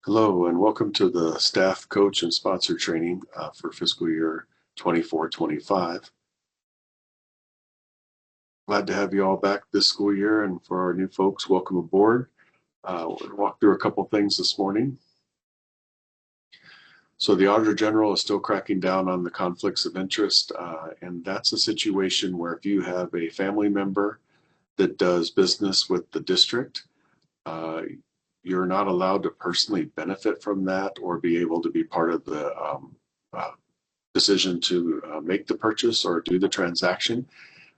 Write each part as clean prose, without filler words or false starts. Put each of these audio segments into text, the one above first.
Hello and welcome to the staff coach and sponsor training for fiscal year 24-25. Glad to have you all back this school year, and for our new folks, welcome aboard. We'll walk through a couple things this morning. So the Auditor General is still cracking down on the conflicts of interest, and that's a situation where if you have a family member that does business with the district, you're not allowed to personally benefit from that or be able to be part of the decision to make the purchase or do the transaction.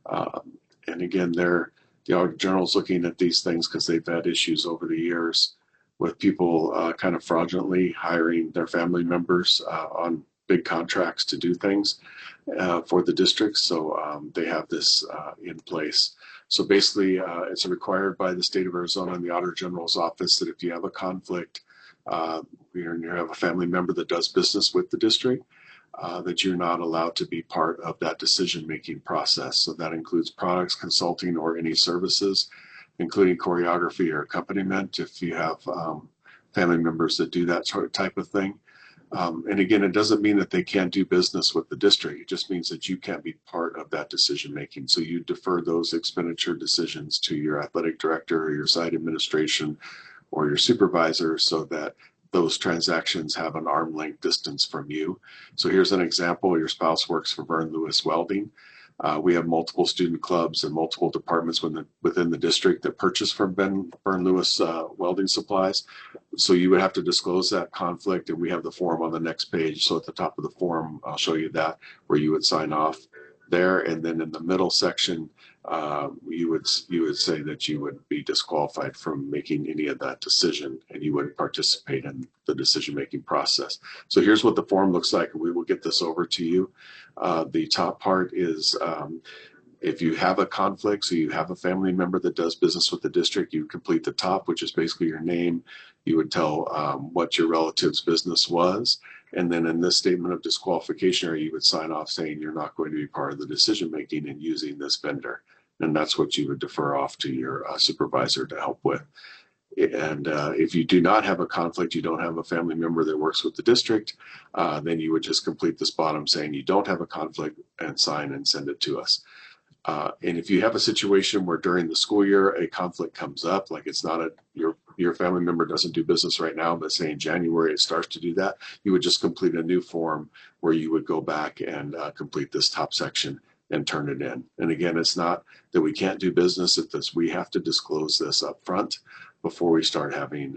And again, the Auditor General is looking at these things because they've had issues over the years with people kind of fraudulently hiring their family members on big contracts to do things for the district. So they have this in place. So basically, it's required by the state of Arizona and the Auditor General's office that if you have a conflict, you have a family member that does business with the district, that you're not allowed to be part of that decision-making process. So that includes products, consulting, or any services, including choreography or accompaniment if you have family members that do that sort of type of thing. And again, it doesn't mean that they can't do business with the district. It just means that you can't be part of that decision making. So you defer those expenditure decisions to your athletic director or your site administration or your supervisor so that those transactions have an arm length distance from you. So here's an example. Your spouse works for Vern Lewis Welding. We have multiple student clubs and multiple departments within the district that purchase from Vern Lewis welding supplies. So you would have to disclose that conflict, and we have the form on the next page. So at the top of the form, I'll show you that, where you would sign off there, and then in the middle section, you would say that you would be disqualified from making any of that decision, and you wouldn't participate in the decision-making process. So here's what the form looks like, and we will get this over to you. The top part is if you have a conflict, so you have a family member that does business with the district, you complete the top, which is basically your name. You would tell what your relative's business was. And then in this statement of disqualification area, you would sign off saying you're not going to be part of the decision making and using this vendor. And that's what you would defer off to your supervisor to help with. And if you do not have a conflict, you don't have a family member that works with the district, then you would just complete this bottom saying you don't have a conflict and sign and send it to us. And if you have a situation where during the school year a conflict comes up, like it's not your family member doesn't do business right now, but say in January it starts to do that, you would just complete a new form where you would go back and complete this top section and turn it in. And again, it's not that we can't do business, it's that we have to disclose this up front before we start having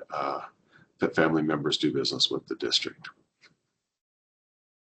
family members do business with the district.